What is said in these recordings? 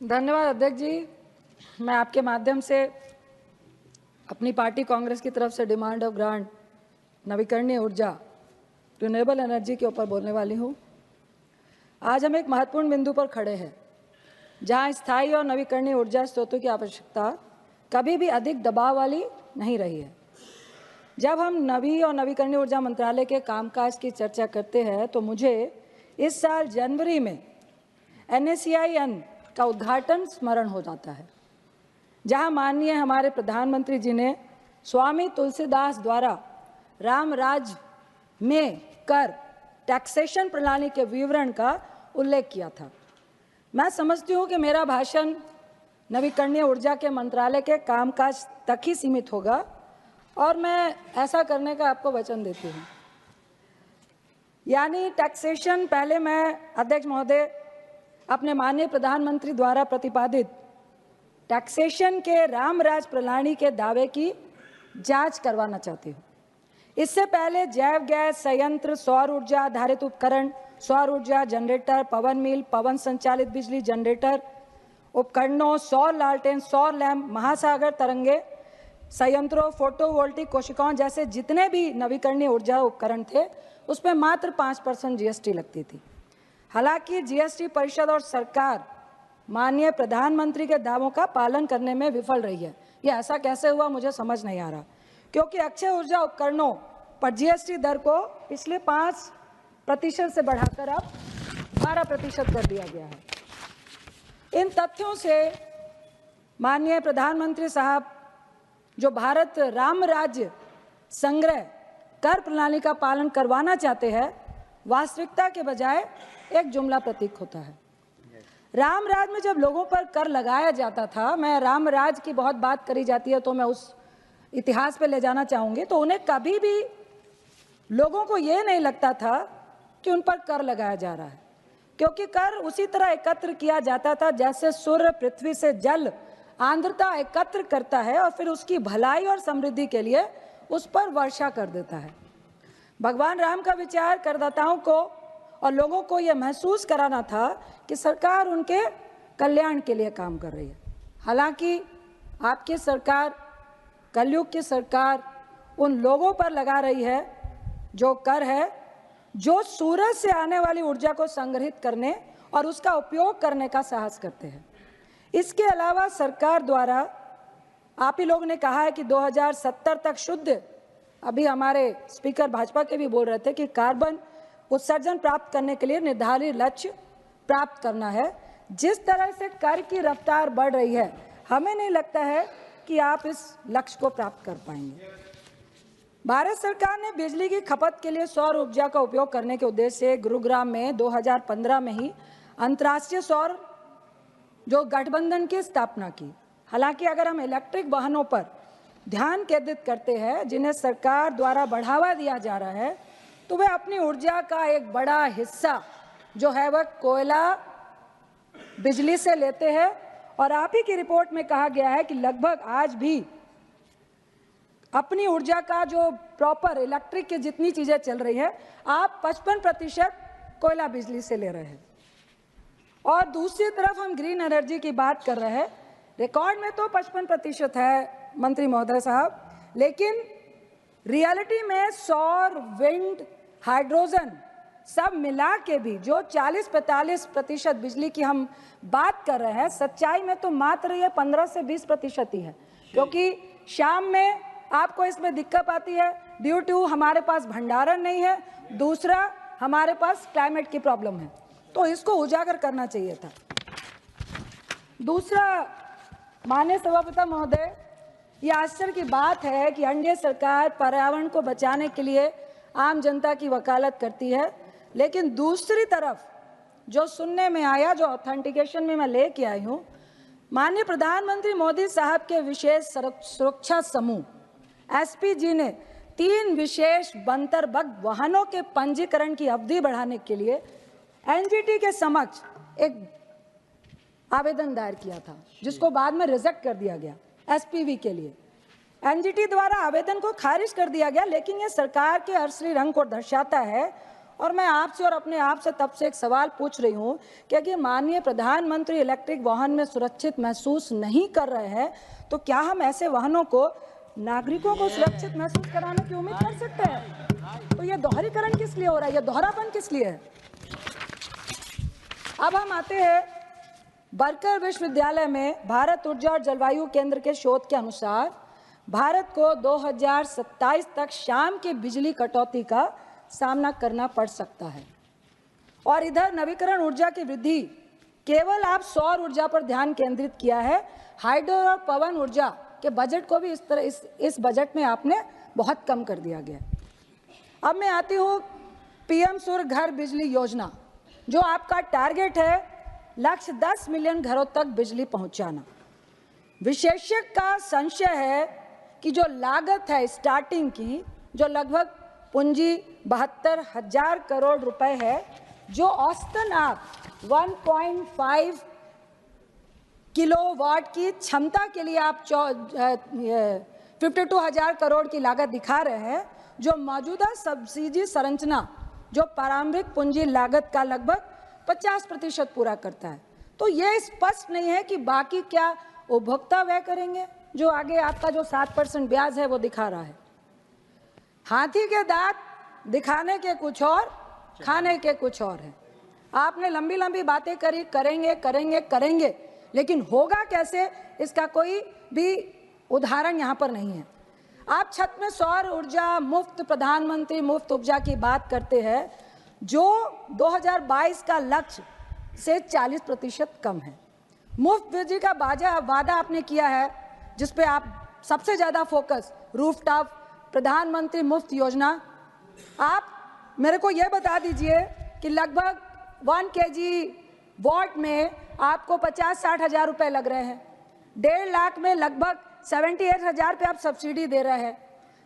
धन्यवाद अध्यक्ष जी। मैं आपके माध्यम से अपनी पार्टी कांग्रेस की तरफ से डिमांड ऑफ ग्रांट नवीकरणीय ऊर्जा रिन्यूएबल एनर्जी के ऊपर बोलने वाली हूँ। आज हम एक महत्वपूर्ण बिंदु पर खड़े हैं जहाँ स्थायी और नवीकरणीय ऊर्जा स्रोतों की आवश्यकता कभी भी अधिक दबाव वाली नहीं रही है। जब हम नवी और नवीकरणीय ऊर्जा मंत्रालय के कामकाज की चर्चा करते हैं तो मुझे इस साल जनवरी में NACIN का उद्घाटन स्मरण हो जाता है, जहां माननीय हमारे प्रधानमंत्री जी ने स्वामी तुलसीदास द्वारा रामराज में कर टैक्सेशन प्रणाली के विवरण का उल्लेख किया था। मैं समझती हूं कि मेरा भाषण नवीकरणीय ऊर्जा के मंत्रालय के कामकाज तक ही सीमित होगा और मैं ऐसा करने का आपको वचन देती हूं। यानी टैक्सेशन, पहले मैं अध्यक्ष महोदय अपने माननीय प्रधानमंत्री द्वारा प्रतिपादित टैक्सेशन के रामराज प्रणाली के दावे की जांच करवाना चाहती हूँ। इससे पहले जैव गैस संयंत्र, सौर ऊर्जा आधारित उपकरण, सौर ऊर्जा जनरेटर, पवन मिल, पवन संचालित बिजली जनरेटर उपकरणों, सौर लालटेन, सौर लैंप, महासागर तरंगे संयंत्रों, फोटोवोल्टिक कोशिकाओं जैसे जितने भी नवीकरणीय ऊर्जा उपकरण थे उस पर मात्र 5% GST लगती थी। हालांकि GST परिषद और सरकार माननीय प्रधानमंत्री के दावों का पालन करने में विफल रही है। यह ऐसा कैसे हुआ मुझे समझ नहीं आ रहा, क्योंकि अक्षय ऊर्जा उपकरणों पर GST दर को पिछले 5% से बढ़ाकर अब 12% कर दिया गया है। इन तथ्यों से माननीय प्रधानमंत्री साहब जो भारत राम राज्य संग्रह कर प्रणाली का पालन करवाना चाहते हैं, वास्तविकता के बजाय एक जुमला प्रतीक होता है। राम राज में जब लोगों पर कर लगाया जाता था, मैं राम राज की बहुत बात करी जाती है तो मैं उस इतिहास पे ले जाना चाहूँगी, तो उन्हें कभी भी लोगों को ये नहीं लगता था कि उन पर कर लगाया जा रहा है, क्योंकि कर उसी तरह एकत्र किया जाता था जैसे सूर्य पृथ्वी से जल आर्द्रता एकत्र करता है और फिर उसकी भलाई और समृद्धि के लिए उस पर वर्षा कर देता है। भगवान राम का विचार करदाताओं को और लोगों को यह महसूस कराना था कि सरकार उनके कल्याण के लिए काम कर रही है। हालांकि आपकी सरकार, कलयुग की सरकार, उन लोगों पर लगा रही है जो कर है, जो सूरज से आने वाली ऊर्जा को संग्रहित करने और उसका उपयोग करने का साहस करते हैं। इसके अलावा सरकार द्वारा, आप ही लोगों ने कहा है कि 2070 तक शुद्ध, अभी हमारे स्पीकर भाजपा के भी बोल रहे थे कि कार्बन उत्सर्जन प्राप्त करने के लिए निर्धारित लक्ष्य प्राप्त करना है। जिस तरह से कर की रफ्तार बढ़ रही है, हमें नहीं लगता है कि आप इस लक्ष्य को प्राप्त कर पाएंगे। भारत सरकार ने बिजली की खपत के लिए सौर ऊर्जा का उपयोग करने के उद्देश्य से गुरुग्राम में 2015 में ही अंतर्राष्ट्रीय सौर जो गठबंधन की स्थापना की। हालांकि अगर हम इलेक्ट्रिक वाहनों पर ध्यान केंद्रित करते हैं, जिन्हें सरकार द्वारा बढ़ावा दिया जा रहा है, तो वे अपनी ऊर्जा का एक बड़ा हिस्सा जो है वह कोयला बिजली से लेते हैं। और आप ही की रिपोर्ट में कहा गया है कि लगभग आज भी अपनी ऊर्जा का जो प्रॉपर इलेक्ट्रिक की जितनी चीजें चल रही है, आप 55% कोयला बिजली से ले रहे हैं। और दूसरी तरफ हम ग्रीन एनर्जी की बात कर रहे हैं। रिकॉर्ड में तो 55% है मंत्री महोदय साहब, लेकिन रियलिटी में सौर, विंड, हाइड्रोजन सब मिला के भी जो 40-45% बिजली की हम बात कर रहे हैं, सच्चाई में तो मात्र ये 15 से 20% ही है, क्योंकि शाम में आपको इसमें दिक्कत आती है ड्यू टू हमारे पास भंडारण नहीं है, दूसरा हमारे पास क्लाइमेट की प्रॉब्लम है, तो इसको उजागर करना चाहिए था। दूसरा, माननीय सभापति महोदय, यह आश्चर्य की बात है कि एनडीए सरकार पर्यावरण को बचाने के लिए आम जनता की वकालत करती है, लेकिन दूसरी तरफ जो सुनने में आया, जो ऑथेंटिकेशन में मैं लेके आई हूँ, माननीय प्रधानमंत्री मोदी साहब के विशेष सुरक्षा समूह SPG ने 3 विशेष बंतरबग्ध वाहनों के पंजीकरण की अवधि बढ़ाने के लिए NGT के समक्ष एक आवेदन दायर किया था, जिसको बाद में रिजेक्ट कर दिया गया। SPV के लिए NGT द्वारा आवेदन को खारिज कर दिया गया, लेकिन यह सरकार के असली रंग को दर्शाता है और मैं आपसे और अपने आप से तब से एक सवाल पूछ रही हूँ कि अगर माननीय प्रधानमंत्री इलेक्ट्रिक वाहन में सुरक्षित महसूस नहीं कर रहे हैं तो क्या हम ऐसे वाहनों को नागरिकों को सुरक्षित महसूस कराने की उम्मीद कर सकते हैं? तो ये दोहरीकरण किस लिए हो रहा है, ये दोहरापन किस लिए है? अब हम आते हैं बरकर विश्वविद्यालय में भारत ऊर्जा और जलवायु केंद्र के शोध के अनुसार भारत को 2027 तक शाम की बिजली कटौती का सामना करना पड़ सकता है। और इधर नवीकरण ऊर्जा की वृद्धि केवल आप सौर ऊर्जा पर ध्यान केंद्रित किया है, हाइड्रो और पवन ऊर्जा के बजट को भी इस बजट में आपने बहुत कम कर दिया गया। अब मैं आती हूँ पीएम सूर्य घर बिजली योजना, जो आपका टारगेट है लक्ष्य 10 मिलियन घरों तक बिजली पहुंचाना। विशेषज्ञ का संशय है कि जो लागत है स्टार्टिंग की, जो लगभग पूंजी 72,000 करोड़ रुपए है, जो औसतन आप 1.5 किलोवाट की क्षमता के लिए आप 52,000 करोड़ की लागत दिखा रहे हैं, जो मौजूदा सब्सिडी संरचना जो प्रारंभिक पूंजी लागत का लगभग 50% पूरा करता है। तो ये स्पष्ट नहीं है कि बाकी क्या उपभोक्ता व्यय करेंगे, जो आगे आपका जो 7% ब्याज है वो दिखा रहा है। हाथी के दांत दिखाने के कुछ और, खाने के कुछ और है। आपने लंबी लंबी बातें करी, करेंगे करेंगे करेंगे, लेकिन होगा कैसे इसका कोई भी उदाहरण यहाँ पर नहीं है। आप छत में सौर ऊर्जा मुफ्त, प्रधानमंत्री मुफ्त उपजा की बात करते हैं, जो 2022 का लक्ष्य से 40% कम है। मुफ्त बिजली का वादा आपने किया है, जिसपे आप सबसे ज़्यादा फोकस रूफटॉप प्रधानमंत्री मुफ्त योजना। आप मेरे को ये बता दीजिए कि लगभग 1 kg वॉट में आपको 50-60 हज़ार रुपये लग रहे हैं। 1.5 लाख में लगभग 78,000 पे आप सब्सिडी दे रहे हैं।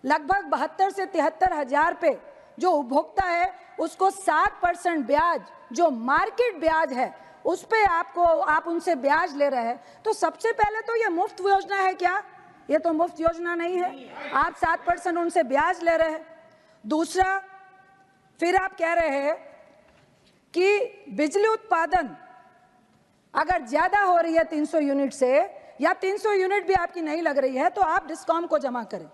लगभग 72 से 73 हज़ार पे जो उपभोक्ता है उसको 7% ब्याज, जो मार्केट ब्याज है, उस पे आप उनसे ब्याज ले रहे हैं। तो सबसे पहले तो ये मुफ्त योजना है क्या? ये तो मुफ्त योजना नहीं है। आप 7% उनसे ब्याज ले रहे हैं। दूसरा, फिर आप कह रहे हैं कि बिजली उत्पादन अगर ज्यादा हो रही है 300 यूनिट से, या 300 यूनिट भी आपकी नहीं लग रही है, तो आप डिस्कॉम को जमा करें।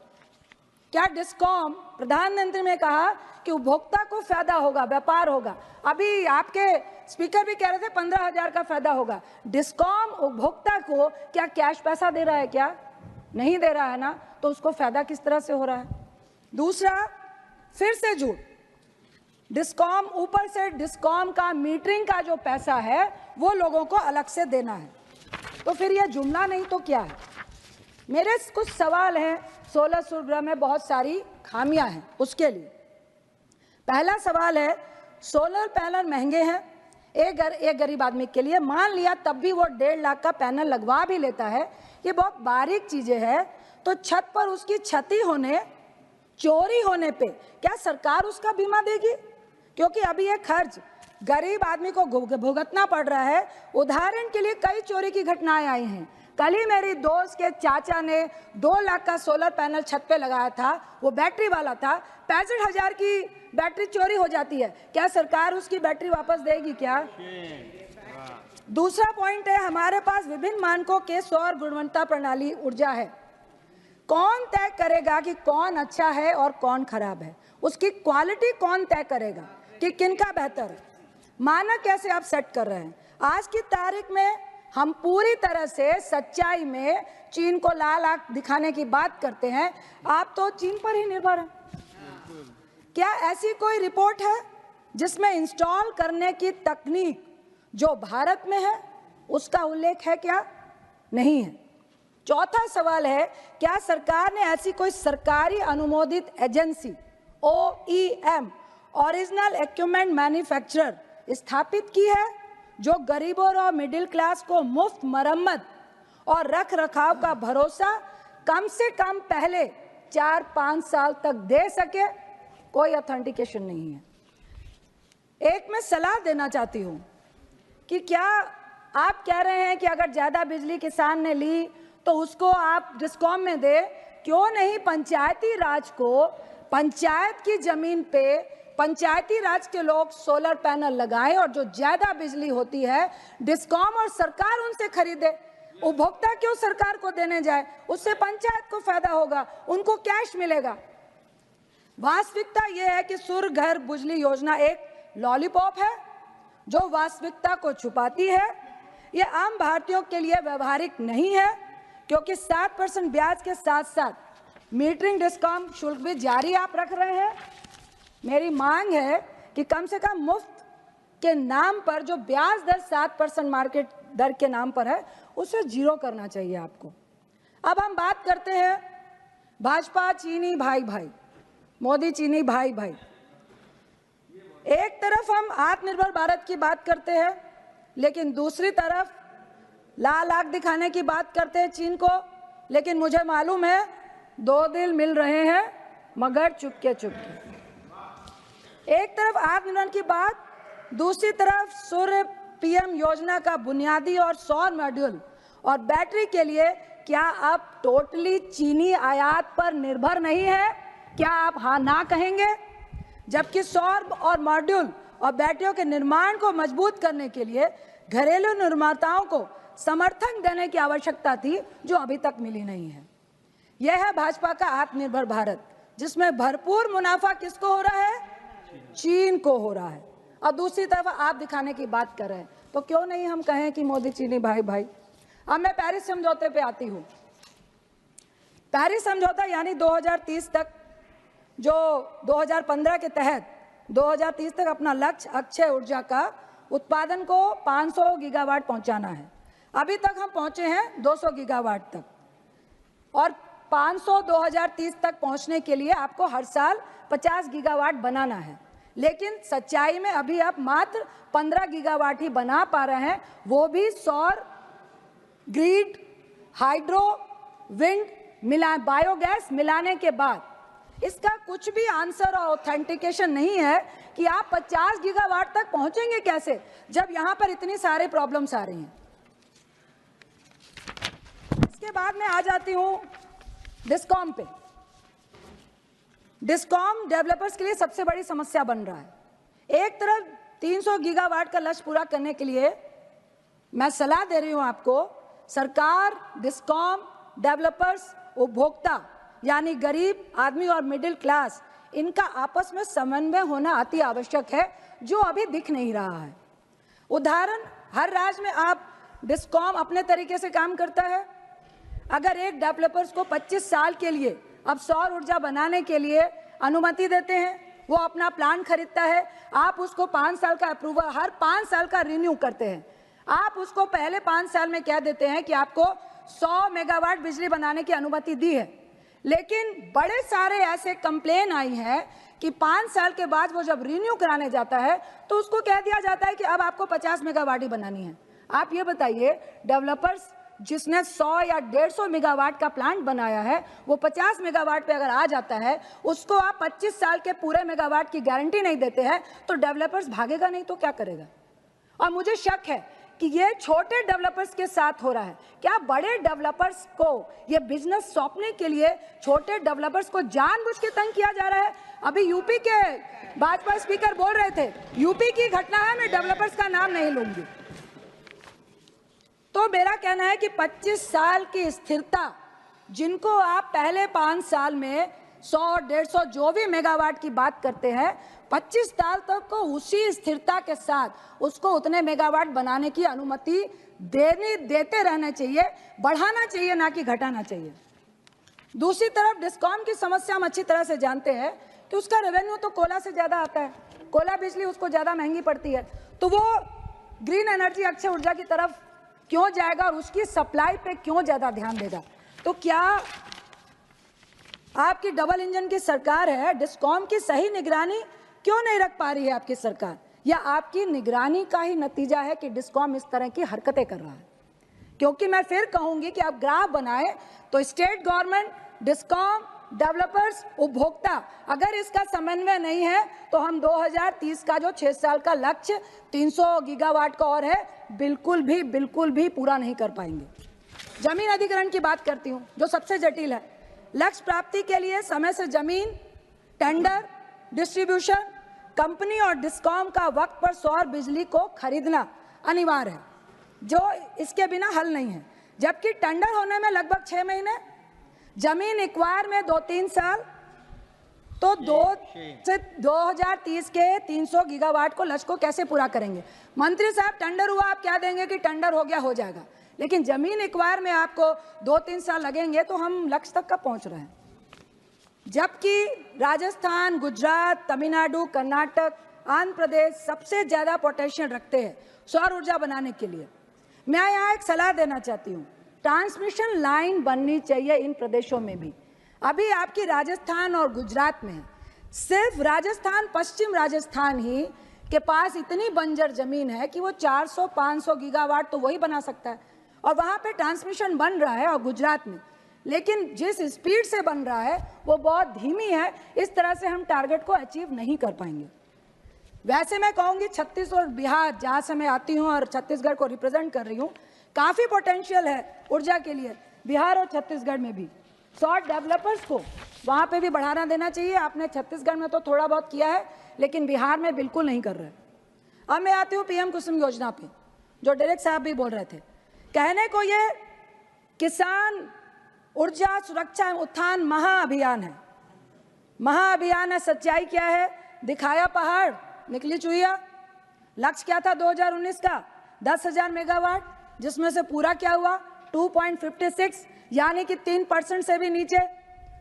क्या डिस्कॉम, प्रधानमंत्री ने कहा कि उपभोक्ता को फायदा होगा, व्यापार होगा। अभी आपके स्पीकर भी कह रहे थे 15,000 का फायदा होगा। डिस्कॉम उपभोक्ता को क्या कैश पैसा दे रहा है? क्या नहीं दे रहा है ना, तो उसको फायदा किस तरह से हो रहा है? दूसरा, फिर से झूठ। डिस्कॉम ऊपर से डिस्कॉम का मीटरिंग का जो पैसा है वो लोगों को अलग से देना है। तो फिर यह जुमला नहीं तो क्या है? मेरे कुछ सवाल हैं। 16 सूर्यग्रह में बहुत सारी खामियां हैं, उसके लिए पहला सवाल है, सोलर पैनल महंगे हैं एक गरीब आदमी के लिए। मान लिया तब भी वो 1.5 लाख का पैनल लगवा भी लेता है, ये बहुत बारीक चीजें हैं। तो छत पर उसकी क्षति होने, चोरी होने पे क्या सरकार उसका बीमा देगी? क्योंकि अभी ये खर्च गरीब आदमी को भुगतना पड़ रहा है। उदाहरण के लिए कई चोरी की घटनाएं आई हैं। कल ही मेरी दोस्त के चाचा ने 2 लाख का सोलर पैनल छत पे लगाया था, वो बैटरी वाला था। 65,000 की बैटरी चोरी हो जाती है, क्या सरकार उसकी बैटरी वापस देगी क्या? दूसरा पॉइंट है, हमारे पास विभिन्न मानकों के सौर गुणवत्ता प्रणाली ऊर्जा है। कौन तय करेगा कि कौन अच्छा है और कौन खराब है? उसकी क्वालिटी कौन तय करेगा कि किनका बेहतर है? मानक कैसे आप सेट कर रहे हैं? आज की तारीख में हम पूरी तरह से सच्चाई में चीन को लाल आंख दिखाने की बात करते हैं। आप तो चीन पर ही निर्भर हैं। क्या ऐसी कोई रिपोर्ट है जिसमें इंस्टॉल करने की तकनीक जो भारत में है उसका उल्लेख है क्या? नहीं है। चौथा सवाल है, क्या सरकार ने ऐसी कोई सरकारी अनुमोदित agency OEM, original equipment manufacturer, स्थापित की है जो गरीबों और मिडिल क्लास को मुफ्त मरम्मत और रख रखाव का भरोसा कम से कम पहले 4-5 साल तक दे सके? कोई ऑथेंटिकेशन नहीं है। एक मैं सलाह देना चाहती हूँ कि क्या आप कह रहे हैं कि अगर ज़्यादा बिजली किसान ने ली तो उसको आप डिस्कॉम में दे, क्यों नहीं पंचायती राज को पंचायत की जमीन पे पंचायती राज के लोग सोलर पैनल लगाएं और जो ज्यादा बिजली होती है डिस्कॉम और सरकार उनसे खरीदे। उपभोक्ता क्यों सरकार को देने जाए? उससे पंचायत को फायदा होगा, उनको कैश मिलेगा। वास्तविकता यह है कि सूर्य घर बिजली योजना एक लॉलीपॉप है जो वास्तविकता को छुपाती है। यह आम भारतीयों के लिए व्यवहारिक नहीं है क्योंकि 7% ब्याज के साथ साथ मीटरिंग डिस्कॉम शुल्क भी जारी आप रख रहे हैं। मेरी मांग है कि कम से कम मुफ्त के नाम पर जो ब्याज दर 7% मार्केट दर के नाम पर है उसे जीरो करना चाहिए आपको। अब हम बात करते हैं भाजपा चीनी भाई भाई, मोदी चीनी भाई भाई। एक तरफ हम आत्मनिर्भर भारत की बात करते हैं लेकिन दूसरी तरफ लाल आग दिखाने की बात करते हैं चीन को। लेकिन मुझे मालूम है दो दिल मिल रहे हैं मगर चुपके चुपके। एक तरफ आत्मनिर्भर की बात, दूसरी तरफ सूर्य पीएम योजना का बुनियादी और सौर मॉड्यूल और बैटरी के लिए क्या आप टोटली चीनी आयात पर निर्भर नहीं है? क्या आप हाँ ना कहेंगे? जबकि सौर और मॉड्यूल और बैटरियों के निर्माण को मजबूत करने के लिए घरेलू निर्माताओं को समर्थन देने की आवश्यकता थी जो अभी तक मिली नहीं है। यह है भाजपा का आत्मनिर्भर भारत जिसमें भरपूर मुनाफा किसको हो रहा है? चीन को हो रहा है। और दूसरी तरफ आप दिखाने की बात कर रहे हैं तो क्यों नहीं हम कहें कि मोदी चीनी भाई भाई। अब मैं पेरिस समझौते पे आती हूँ। पेरिस समझौता यानी 2030 तक, जो 2015 के तहत 2030 तक अपना लक्ष्य अक्षय ऊर्जा का उत्पादन को 500 गीगावाट पहुंचाना है। अभी तक हम पहुंचे हैं 200 गीगावाट तक और 500 2030 तक पहुंचने के लिए आपको हर साल 50 गीगावाट बनाना है। लेकिन सच्चाई में अभी आप मात्र 15 गीगावाट ही बना पा रहे हैं, वो भी सौर, ग्रिड, हाइड्रो, विंड बायोगैस मिलाने के बाद। इसका कुछ भी आंसर और ऑथेंटिकेशन नहीं है कि आप 50 गीगावाट तक पहुंचेंगे कैसे जब यहां पर इतनी सारे प्रॉब्लम्स आ रही हैं। इसके बाद मैं आ जाती हूं डिस्कॉम पे। डिस्कॉम डेवलपर्स के लिए सबसे बड़ी समस्या बन रहा है। एक तरफ 300 गीगावाट का लक्ष्य पूरा करने के लिए मैं सलाह दे रही हूं आपको, सरकार, डिस्कॉम, डेवलपर्स, उपभोक्ता यानी गरीब आदमी और मिडिल क्लास, इनका आपस में समन्वय होना अति आवश्यक है जो अभी दिख नहीं रहा है। उदाहरण, हर राज्य में आप डिस्कॉम अपने तरीके से काम करता है। अगर एक डेवलपर्स को 25 साल के लिए अब सौर ऊर्जा बनाने के लिए अनुमति देते हैं, वो अपना प्लान खरीदता है, आप उसको 5 साल का अप्रूवल, हर 5 साल का रिन्यू करते हैं। आप उसको पहले 5 साल में कह देते हैं कि आपको 100 मेगावाट बिजली बनाने की अनुमति दी है। लेकिन बड़े सारे ऐसे कंप्लेन आई है कि 5 साल के बाद वो जब रिन्यू कराने जाता है तो उसको कह दिया जाता है कि अब आपको 50 मेगावाट ही बनानी है। आप ये बताइए, डेवलपर्स जिसने 100 या 150 मेगावाट का प्लांट बनाया है वो 50 मेगावाट पे अगर आ जाता है, उसको आप 25 साल के पूरे मेगावाट की गारंटी नहीं देते हैं तो डेवलपर्स भागेगा नहीं तो क्या करेगा? और मुझे शक है कि ये छोटे डेवलपर्स के साथ हो रहा है। क्या बड़े डेवलपर्स को ये बिजनेस सौंपने के लिए छोटे डेवलपर्स को जानबूझ के तंग किया जा रहा है? अभी यूपी के भाजपा स्पीकर बोल रहे थे, यूपी की घटना है, मैं डेवलपर्स का नाम नहीं लूंगी। तो मेरा कहना है कि 25 साल की स्थिरता, जिनको आप पहले 5 साल में 100-150 जो भी मेगावाट की बात करते हैं, 25 साल तक को उसी स्थिरता के साथ उसको उतने मेगावाट बनाने की अनुमति देते रहना चाहिए, बढ़ाना चाहिए, ना कि घटाना चाहिए। दूसरी तरफ डिस्कॉम की समस्या हम अच्छी तरह से जानते हैं कि उसका रेवेन्यू तो कोयला से ज़्यादा आता है, कोयला बिजली उसको ज़्यादा महंगी पड़ती है, तो वो ग्रीन एनर्जी अक्षय ऊर्जा की तरफ क्यों जाएगा और उसकी सप्लाई पे क्यों ज़्यादा ध्यान देगा? तो क्या आपकी डबल इंजन की सरकार है, डिस्कॉम की सही निगरानी क्यों नहीं रख पा रही है आपकी सरकार? या आपकी निगरानी का ही नतीजा है कि डिस्कॉम इस तरह की हरकतें कर रहा है? क्योंकि मैं फिर कहूंगी कि आप ग्राफ बनाए तो स्टेट गवर्नमेंट, डिस्कॉम, डेवलपर्स, उपभोक्ता, अगर इसका समन्वय नहीं है तो हम 2030 का जो 6 साल का लक्ष्य 300 गीगावाट का और है, बिल्कुल भी पूरा नहीं कर पाएंगे। जमीन अधिग्रहण की बात करती हूँ जो सबसे जटिल है। लक्ष्य प्राप्ति के लिए समय से जमीन, टेंडर, डिस्ट्रीब्यूशन, कंपनी और डिस्कॉम का वक्त पर सौर बिजली को खरीदना अनिवार्य है, जो इसके बिना हल नहीं है। जबकि टेंडर होने में लगभग 6 महीने, जमीन एक्वायर में 2-3 साल, तो 2030 के 300 गीगावाट को लक्ष्य को कैसे पूरा करेंगे? मंत्री साहब, टेंडर हुआ, आप क्या देंगे कि टेंडर हो गया, हो जाएगा, लेकिन जमीन एक्वायर में आपको 2-3 साल लगेंगे, तो हम लक्ष्य तक कब पहुंच रहे हैं? जबकि राजस्थान, गुजरात, तमिलनाडु, कर्नाटक, आंध्र प्रदेश सबसे ज़्यादा पोटेंशियल रखते हैं सौर ऊर्जा बनाने के लिए। मैं यहाँ एक सलाह देना चाहती हूँ, ट्रांसमिशन लाइन बननी चाहिए इन प्रदेशों में भी। अभी आपकी राजस्थान और गुजरात में सिर्फ राजस्थान, पश्चिम राजस्थान ही के पास इतनी बंजर जमीन है कि वो 400-500 गीगावाट तो वही बना सकता है, और वहाँ पे ट्रांसमिशन बन रहा है, और गुजरात में, लेकिन जिस स्पीड से बन रहा है वो बहुत धीमी है। इस तरह से हम टारगेट को अचीव नहीं कर पाएंगे। वैसे मैं कहूँगी छत्तीसगढ़ और बिहार, जहाँ से मैं आती हूँ और छत्तीसगढ़ को रिप्रेजेंट कर रही हूँ, काफ़ी पोटेंशियल है ऊर्जा के लिए बिहार और छत्तीसगढ़ में भी। सौर डेवलपर्स को वहाँ पे भी बढ़ाना देना चाहिए। आपने छत्तीसगढ़ में तो थोड़ा बहुत किया है, लेकिन बिहार में बिल्कुल नहीं कर रहे। अब मैं आती हूँ पीएम कुसुम योजना पे, जो डायरेक्टर साहब भी बोल रहे थे। कहने को ये किसान ऊर्जा सुरक्षा उत्थान महाअभियान है, महाअभियान है। सच्चाई क्या है? दिखाया पहाड़, निकली चुहिया। लक्ष्य क्या था 2019 का? 10,000 मेगावाट, जिसमें से पूरा क्या हुआ? 2.56, यानी कि 3% से भी नीचे।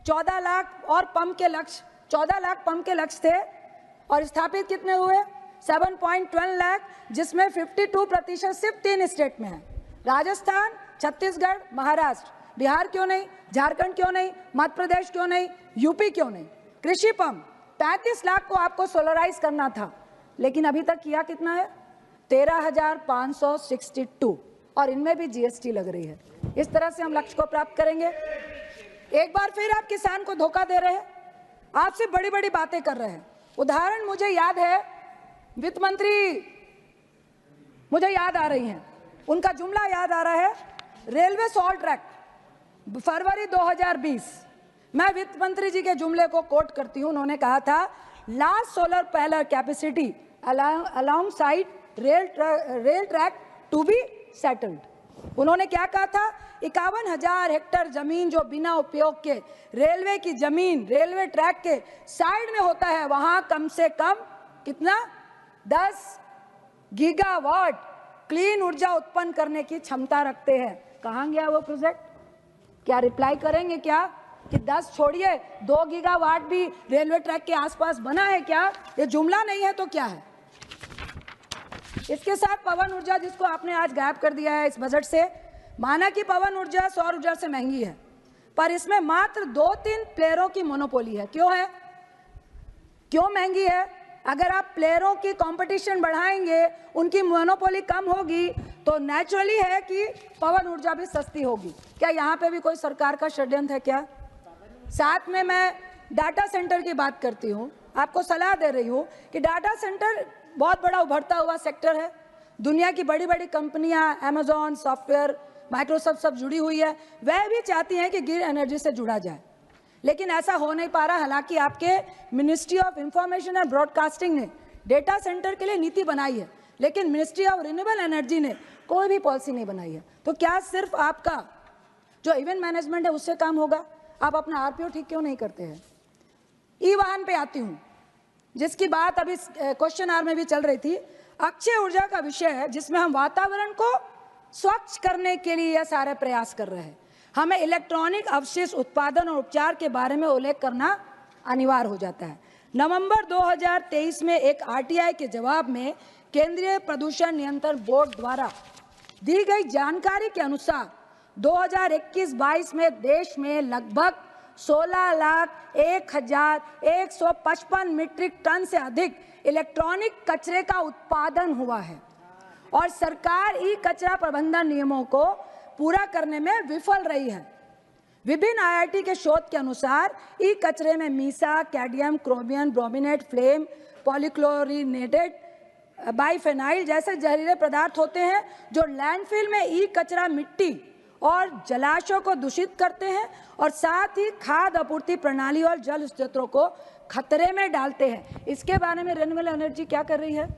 14 लाख और पंप के लक्ष्य, 14 लाख पंप के लक्ष्य थे, और स्थापित कितने हुए? 7.12 लाख, जिसमें 52% सिर्फ 3 स्टेट में है, राजस्थान, छत्तीसगढ़, महाराष्ट्र। बिहार क्यों नहीं? झारखंड क्यों नहीं? मध्य प्रदेश क्यों नहीं? यूपी क्यों नहीं? कृषि पंप 35 लाख को आपको सोलराइज करना था, लेकिन अभी तक किया कितना है? 13,562, और इनमें भी जीएसटी लग रही है। इस तरह से हम लक्ष्य को प्राप्त करेंगे? एक बार फिर आप किसान को धोखा दे रहे हैं, आपसे बड़ी बड़ी बातें कर रहे हैं। उदाहरण मुझे याद है, वित्त मंत्री मुझे याद आ रही हैं, उनका जुमला याद आ रहा है, रेलवे सॉल्ट ट्रैक, फरवरी 2020। मैं वित्त मंत्री जी के जुमले को कोट करती हूँ। उन्होंने कहा था, last solar panel capacity along side rail track to be settled. उन्होंने क्या कहा था? 51,000 हेक्टेयर जमीन जो बिना उपयोग के रेलवे की जमीन, रेलवे ट्रैक के साइड में होता है, वहां कम से कम कितना? 10 गीगावाट क्लीन ऊर्जा उत्पन्न करने की क्षमता रखते हैं। कहाँ गया वो प्रोजेक्ट? क्या रिप्लाई करेंगे क्या कि 10 छोड़िए, 2 गीगावाट भी रेलवे ट्रैक के आसपास बना है क्या? ये जुमला नहीं है तो क्या है? इसके साथ पवन ऊर्जा, जिसको आपने आज गायब कर दिया है इस बजट से। माना कि पवन ऊर्जा सौर ऊर्जा से महंगी है, पर इसमें मात्र 2-3 प्लेयरों की मोनोपोली है। क्यों है? क्यों महंगी है? अगर आप प्लेयरों की कंपटीशन बढ़ाएंगे, उनकी मोनोपोली कम होगी, तो नेचुरली है कि पवन ऊर्जा भी सस्ती होगी। क्या यहाँ पे भी कोई सरकार का षड्यंत्र है क्या? साथ में मैं डाटा सेंटर की बात करती हूँ, आपको सलाह दे रही हूँ कि डाटा सेंटर बहुत बड़ा उभरता हुआ सेक्टर है। दुनिया की बड़ी बड़ी कंपनियां, अमेजॉन, सॉफ्टवेयर, माइक्रोसॉफ्ट सब जुड़ी हुई है। वह भी चाहती हैं कि ग्रीन एनर्जी से जुड़ा जाए, लेकिन ऐसा हो नहीं पा रहा। हालांकि आपके ministry of information and broadcasting ने डेटा सेंटर के लिए नीति बनाई है, लेकिन मिनिस्ट्री ऑफ रिन्यूएबल एनर्जी ने कोई भी पॉलिसी नहीं बनाई है। तो क्या सिर्फ आपका जो इवेंट मैनेजमेंट है उससे काम होगा? आप अपना आरपीओ ठीक क्यों नहीं करते हैं? ई वाहन पे आती हूँ, जिसकी बात अभी क्वेश्चन आवर में भी चल रही थी। अक्षय ऊर्जा का विषय है, जिसमें हम वातावरण को स्वच्छ करने के लिए यह सारे प्रयास कर रहे हैं। हमें इलेक्ट्रॉनिक अवशेष उत्पादन और उपचार के बारे में उल्लेख करना अनिवार्य हो जाता है। नवंबर 2023 में एक आरटीआई के जवाब में केंद्रीय प्रदूषण नियंत्रण बोर्ड द्वारा दी गई जानकारी के अनुसार 2021-22 में देश में लगभग 16,01,155 मीट्रिक टन से अधिक इलेक्ट्रॉनिक कचरे का उत्पादन हुआ है, और सरकार ई कचरा प्रबंधन नियमों को पूरा करने में विफल रही है। विभिन्न आईआईटी के शोध के अनुसार ई कचरे में Misa, cadmium, chromium, brominate, flame, पॉलीक्लोरिनेटेड बाइफेनाइल जैसे जहरीले पदार्थ होते हैं, जो लैंडफिल में ई कचरा मिट्टी और जलाशयों को दूषित करते हैं, और साथ ही खाद्य आपूर्ति प्रणाली और जल स्रोतों को खतरे में डालते हैं। इसके बारे में रिन्यूएबल एनर्जी क्या कर रही है,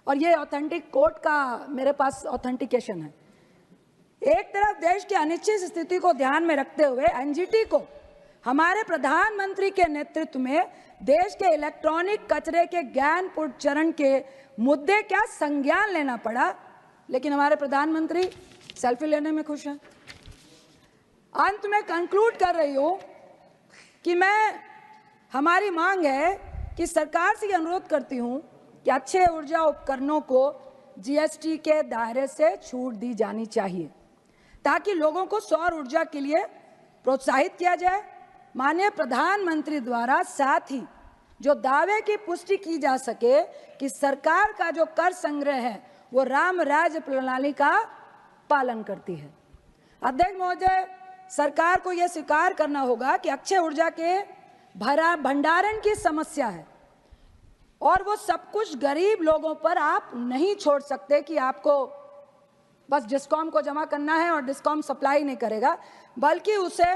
और ये ऑथेंटिक कोर्ट का मेरे पास ऑथेंटिकेशन है। एक तरफ देश की अनिश्चित स्थिति को ध्यान में रखते हुए एनजीटी को हमारे प्रधानमंत्री के नेतृत्व में देश के इलेक्ट्रॉनिक कचरे के ज्ञानपूर्ण चरण के मुद्दे क्या संज्ञान लेना पड़ा, लेकिन हमारे प्रधानमंत्री सेल्फी लेने में खुश हैं। अंत में कंक्लूड कर रही हूं कि हमारी मांग है कि सरकार से अनुरोध करती हूं कि अच्छे ऊर्जा उपकरणों को जीएसटी के दायरे से छूट दी जानी चाहिए ताकि लोगों को सौर ऊर्जा के लिए प्रोत्साहित किया जाए। माननीय प्रधानमंत्री द्वारा साथ ही जो दावे की पुष्टि की जा सके कि सरकार का जो कर संग्रह है वो राम राज्य प्रणाली का पालन करती है। अध्यक्ष महोदय, सरकार को यह स्वीकार करना होगा कि अक्षय ऊर्जा के भंडारण की समस्या है और वो सब कुछ गरीब लोगों पर आप नहीं छोड़ सकते कि आपको बस डिस्कॉम को जमा करना है और डिस्कॉम सप्लाई नहीं करेगा, बल्कि उसे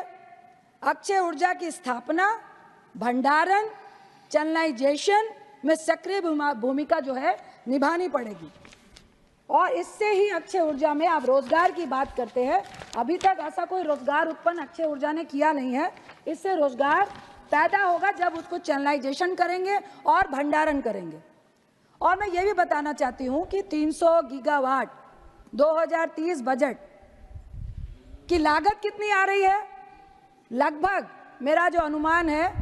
अक्षय ऊर्जा की स्थापना, भंडारण, चैनलाइजेशन में सक्रिय भूमिका जो है निभानी पड़ेगी। और इससे ही अक्षय ऊर्जा में आप रोजगार की बात करते हैं, अभी तक ऐसा कोई रोजगार उत्पन्न अक्षय ऊर्जा ने किया नहीं है। इससे रोजगार पैदा होगा जब उसको चैनलाइजेशन करेंगे और भंडारण करेंगे। और मैं ये भी बताना चाहती हूँ कि 300 गीगावाट 2030 बजट की लागत कितनी आ रही है, लगभग मेरा जो अनुमान है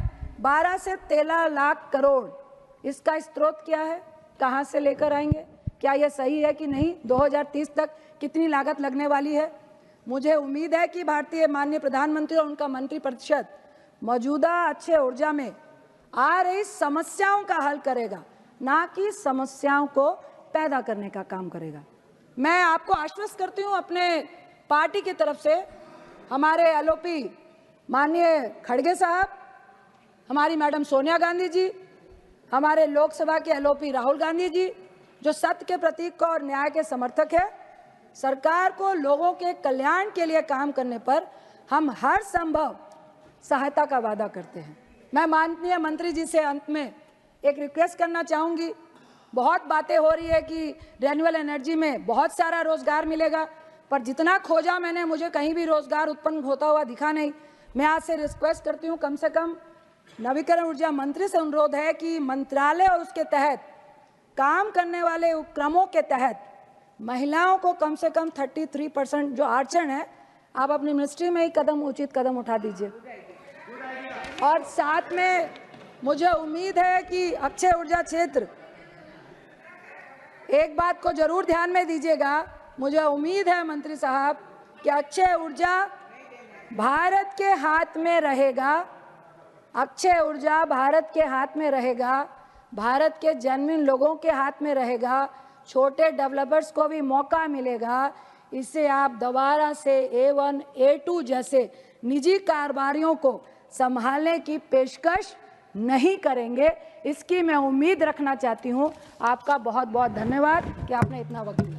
12 से 13 लाख करोड़। इसका स्रोत क्या है, कहाँ से लेकर आएंगे, क्या यह सही है कि नहीं, 2030 तक कितनी लागत लगने वाली है। मुझे उम्मीद है कि भारतीय माननीय प्रधानमंत्री और उनका मंत्रिपरिषद मौजूदा अक्षय ऊर्जा में आ रही समस्याओं का हल करेगा, ना कि समस्याओं को पैदा करने का काम करेगा। मैं आपको आश्वस्त करती हूँ अपने पार्टी की तरफ से, हमारे एलओपी माननीय खड़गे साहब, हमारी मैडम सोनिया गांधी जी, हमारे लोकसभा के एलओपी राहुल गांधी जी, जो सत्य के प्रतीक और न्याय के समर्थक है, सरकार को लोगों के कल्याण के लिए काम करने पर हम हर संभव सहायता का वादा करते हैं। मैं माननीय मंत्री जी से अंत में एक रिक्वेस्ट करना चाहूँगी। बहुत बातें हो रही है कि रिन्यूएबल एनर्जी में बहुत सारा रोजगार मिलेगा, पर जितना खोजा मैंने मुझे कहीं भी रोजगार उत्पन्न होता हुआ दिखा नहीं। मैं आज से रिक्वेस्ट करती हूँ, कम से कम नवीकरण ऊर्जा मंत्री से अनुरोध है कि मंत्रालय और उसके तहत काम करने वाले उपक्रमों के तहत महिलाओं को कम से कम 33% जो आरक्षण है, आप अपनी मिनिस्ट्री में ही उचित कदम उठा दीजिए। और साथ में मुझे उम्मीद है कि अक्षय ऊर्जा क्षेत्र, एक बात को जरूर ध्यान में दीजिएगा, मुझे उम्मीद है मंत्री साहब कि अक्षय ऊर्जा भारत के हाथ में रहेगा, अक्षय ऊर्जा भारत के हाथ में रहेगा, भारत के जेन्युइन लोगों के हाथ में रहेगा, छोटे डेवलपर्स को भी मौका मिलेगा। इससे आप दोबारा से A1, A2 जैसे निजी कारोबारियों को संभालने की पेशकश नहीं करेंगे। इसकी मैं उम्मीद रखना चाहती हूँ। आपका बहुत बहुत धन्यवाद कि आपने इतना वक्त दिया।